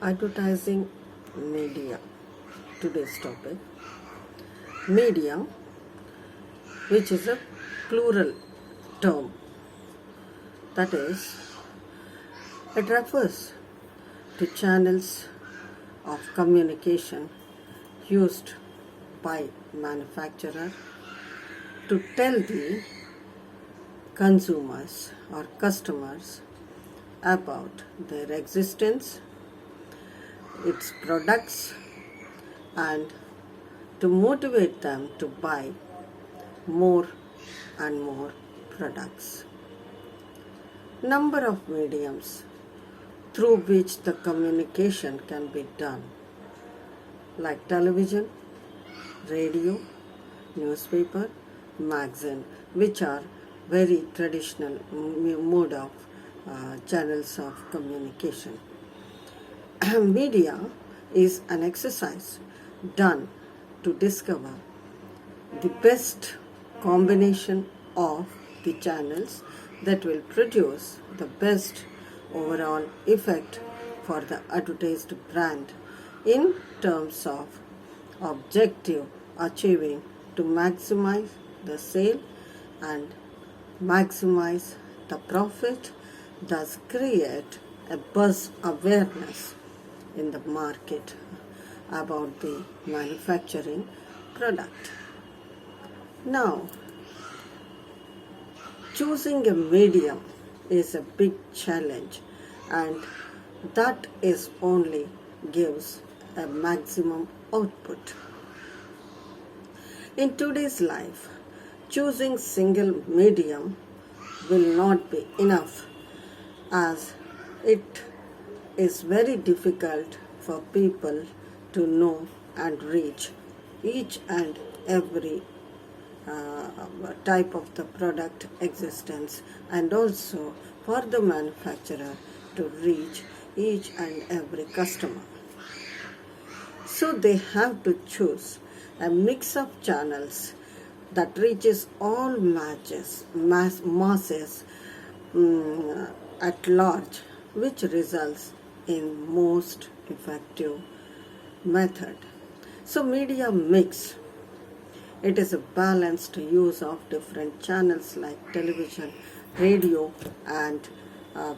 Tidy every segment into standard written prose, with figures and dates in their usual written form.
Advertising media. Today's topic. Media, which is a plural term. That is, it refers to channels of communication used by manufacturer to tell the consumers or customers about their existence, its products, and to motivate them to buy more and more products. Number of mediums through which the communication can be done, like television, radio, newspaper, magazine, which are very traditional mode of channels of communication. Media is an exercise done to discover the best combination of the channels that will produce the best overall effect for the advertised brand in terms of objective achieving to maximize the sale and maximize the profit, thus create a buzz awareness in the market about the manufacturing product. Now, choosing a medium is a big challenge, and that is only gives a maximum output. In today's life, choosing single medium will not be enough, as it is very difficult for people to know and reach each and every type of the product existence, and also for the manufacturer to reach each and every customer. So they have to choose a mix of channels that reaches all masses at large, which results in most effective method. So media mix, it is a balanced use of different channels like television, radio, and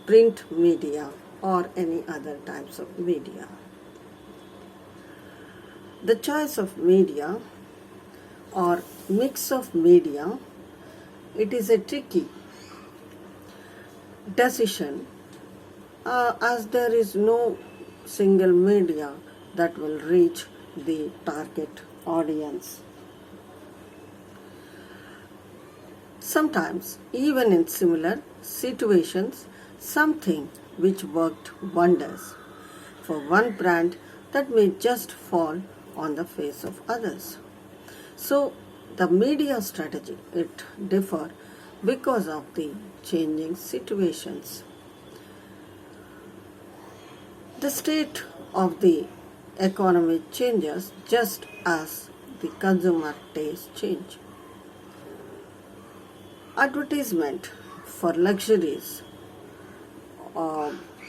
print media or any other types of media. The choice of media or mix of media, it is a tricky decision as there is no single media that will reach the target audience. Sometimes, even in similar situations, something which worked wonders for one brand that may just fall on the face of others. So, the media strategy, it differ because of the changing situations. The state of the economy changes just as the consumer tastes change. Advertisement for luxuries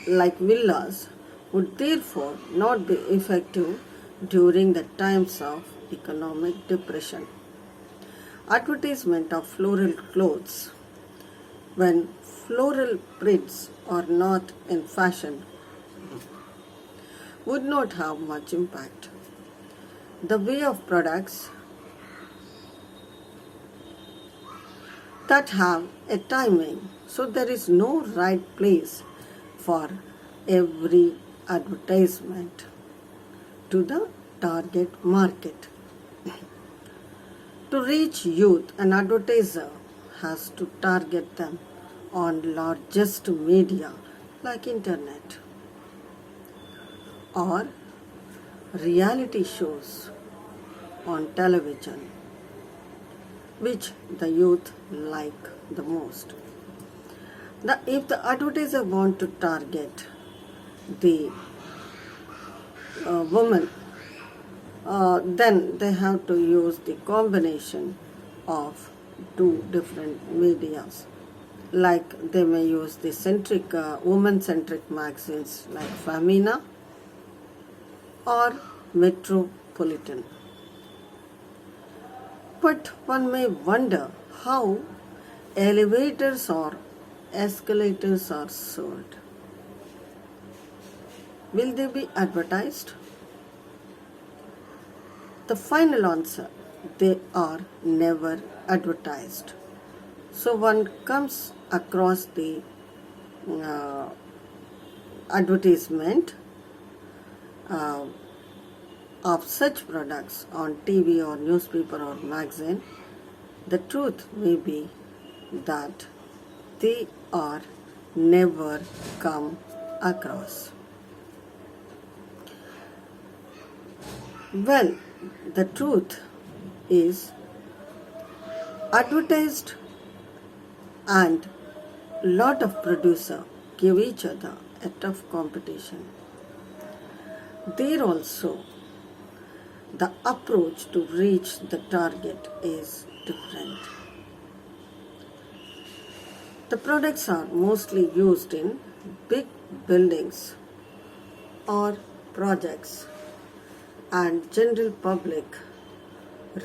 like villas would therefore not be effective during the times of economic depression. Advertisement of floral clothes when floral prints are not in fashion would not have much impact. The way of products that have a timing, so there is no right place for every advertisement to the target market. To reach youth, an advertiser has to target them on largest media like internet or reality shows on television, which the youth like the most. If the advertiser want to target the woman, then they have to use the combination of two different medias. Like they may use the woman-centric magazines like Femina or metropolitan. But one may wonder how elevators or escalators are sold. Will they be advertised? The final answer, they are never advertised. So one comes across the uh, advertisement uh, of such products on TV or newspaper or magazine. The truth may be that they are never come across. Well, the truth is advertised and lot of producer give each other a tough competition. There also the approach to reach the target is different. The products are mostly used in big buildings or projects, and general public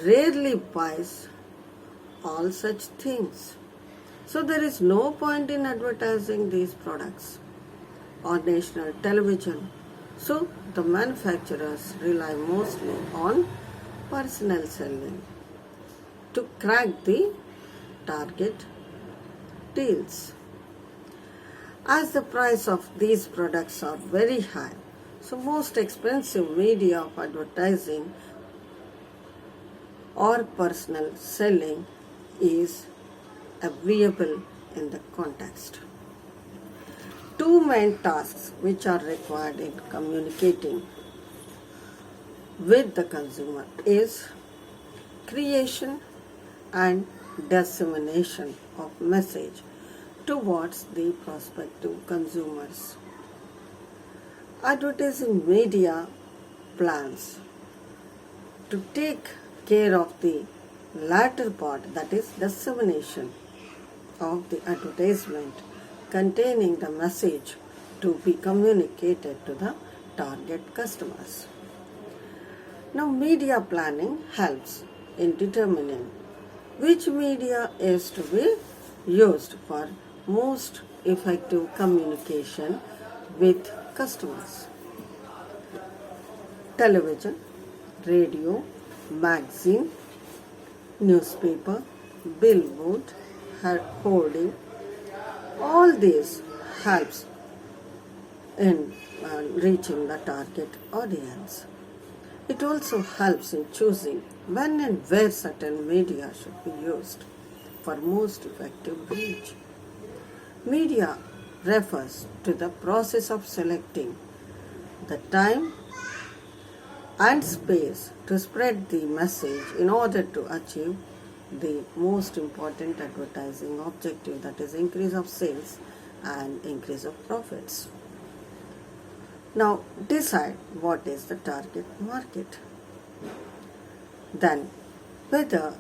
rarely buys all such things. So there is no point in advertising these products on national television. So the manufacturers rely mostly on personal selling to crack the target deals. As the price of these products are very high, so most expensive media of advertising or personal selling is available in the context. Two main tasks which are required in communicating with the consumer is creation and dissemination of message towards the prospective consumers. Advertising media plans to take care of the latter part, that is dissemination of the advertisement containing the message to be communicated to the target customers. Now, media planning helps in determining which media is to be used for most effective communication with customers. Television, radio, magazine, newspaper, billboard, hoarding, all these helps in reaching the target audience. It also helps in choosing when and where certain media should be used for most effective reach. Media refers to the process of selecting the time and space to spread the message in order to achieve the most important advertising objective, that is increase of sales and increase of profits. Now decide what is the target market. Then whether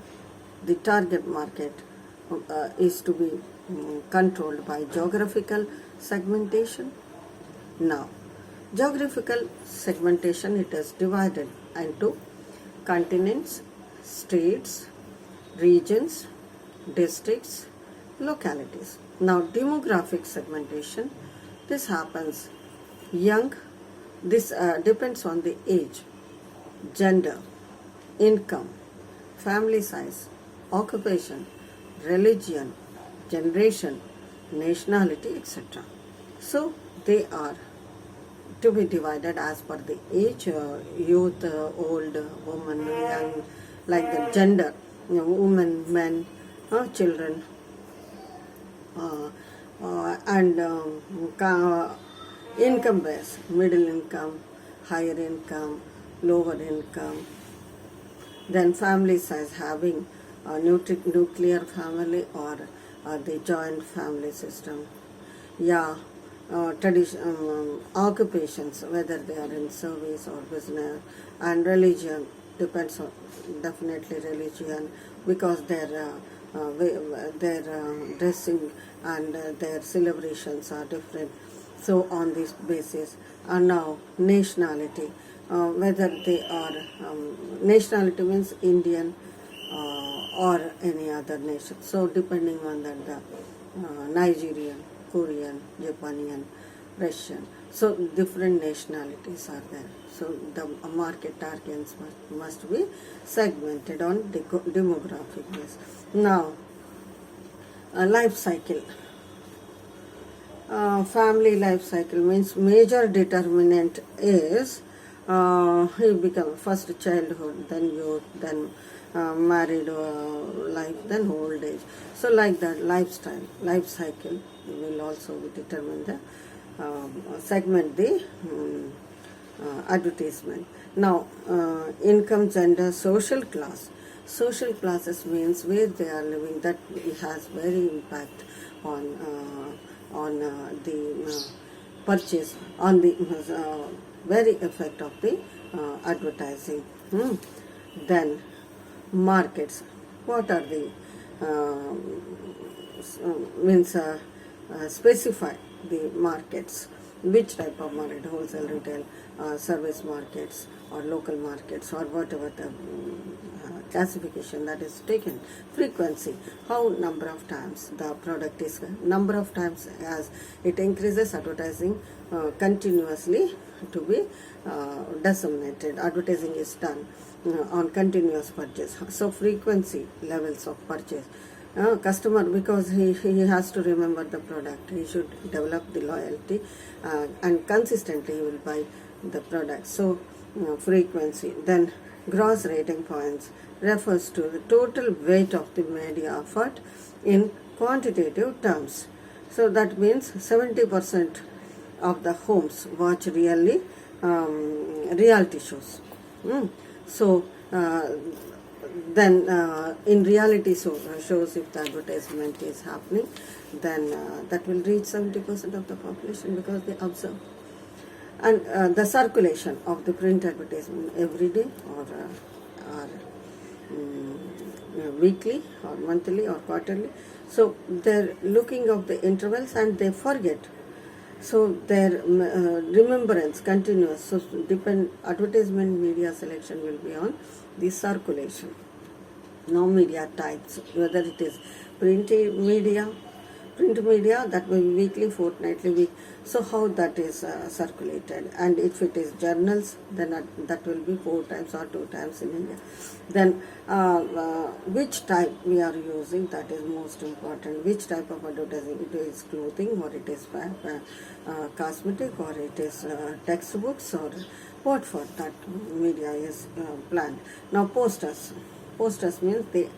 the target market is to be controlled by geographical segmentation. Now, geographical segmentation, it is divided into continents, states, regions, districts, localities. Now, demographic segmentation, this happens young, this depends on the age, gender, income, family size, occupation, religion, generation, nationality, etc. So they are to be divided as per the age, youth, old, woman, young, like the gender, women, men, children, and income base, middle income, higher income, lower income. Then family size, having a nuclear family or the joint family system. Yeah, occupations, whether they are in service or business, and religion depends on definitely religion, because their dressing and their celebrations are different. So on this basis, and now nationality, whether they are nationality means Indian or any other nation. So depending on that, the Nigerian, Korean, Japanian, Russian. So different nationalities are there. So the market targets must be segmented on demographic base. Now, life cycle. Family life cycle means major determinant is you become first childhood, then youth, then married life, then old age. So like that, life cycle will also determine the segment the advertisement. Now, income, gender, social class. Social classes means where they are living. That has very impact on the purchase, on the very effect of the advertising. Then markets. What are the specify the markets, which type of market, wholesale, retail, service markets or local markets or whatever the classification that is taken. Frequency, how number of times the product is, number of times as it increases, advertising continuously to be disseminated. Advertising is done on continuous purchase. So frequency levels of purchase. Customer, because he has to remember the product, he should develop the loyalty and consistently he will buy the product. So frequency. Then gross rating points refers to the total weight of the media effort in quantitative terms. So that means 70% of the homes watch reality shows. So then in reality shows, if the advertisement is happening, then that will reach 70% of the population because they observe. And the circulation of the print advertisement every day or weekly or monthly or quarterly. So they're looking of the intervals and they forget. So their remembrance continuous. So advertisement media selection will be on the circulation. Now media types, whether it is print media that will be weekly, fortnightly, week. So how that is circulated, and if it is journals, then that will be 4 times or 2 times in India. Then which type we are using, that is most important. Which type of advertising, it is clothing or it is cosmetic or it is textbooks or what for that media is planned. Now posters means the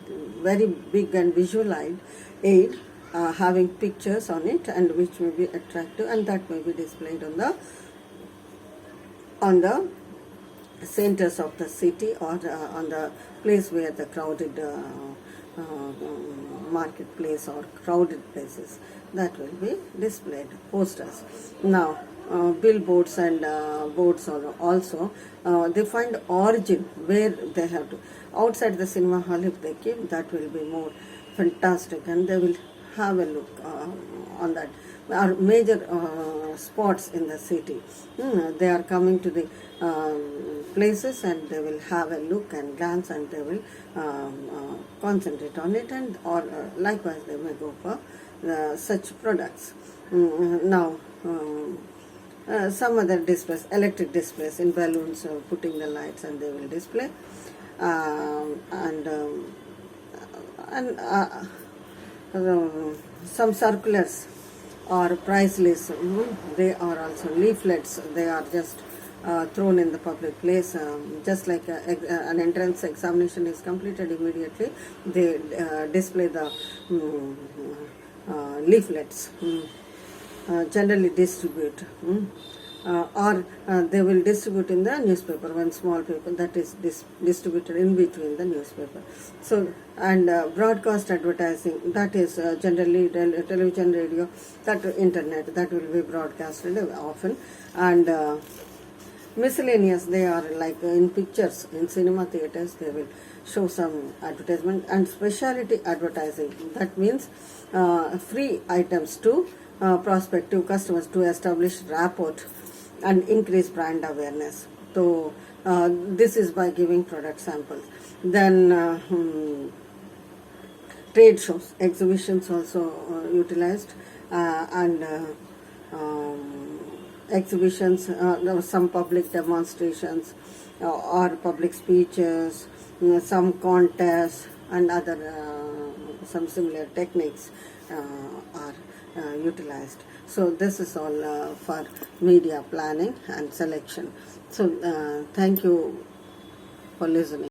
very big and visual aid having pictures on it and which may be attractive, and that may be displayed on the centers of the city or on the place where the crowded marketplace or crowded places, that will be displayed, posters. Now billboards and boards are also they find origin where they have to. Outside the cinema hall, if they keep, that will be more fantastic, and they will have a look on that. Are major spots in the city. They are coming to the places and they will have a look and glance and they will concentrate on it, and or likewise they may go for such products. Now some other displays, electric displays in balloons, putting the lights and they will display, some circulars or price lists, they are also leaflets. They are just thrown in the public place, just like an entrance examination is completed, immediately they display the leaflets, generally distribute, or they will distribute in the newspaper, one small paper that is distributed in between the newspaper. So, and broadcast advertising, that is generally television, radio, that internet, that will be broadcasted often. And miscellaneous, they are like in pictures, in cinema theaters, they will show some advertisement. And specialty advertising, that means free items to prospective customers to establish rapport and increase brand awareness. So this is by giving product samples. Then trade shows, exhibitions also utilized, and exhibitions, there were some public demonstrations or public speeches, some contests and other some similar techniques are utilized. So this is all for media planning and selection. So thank you for listening.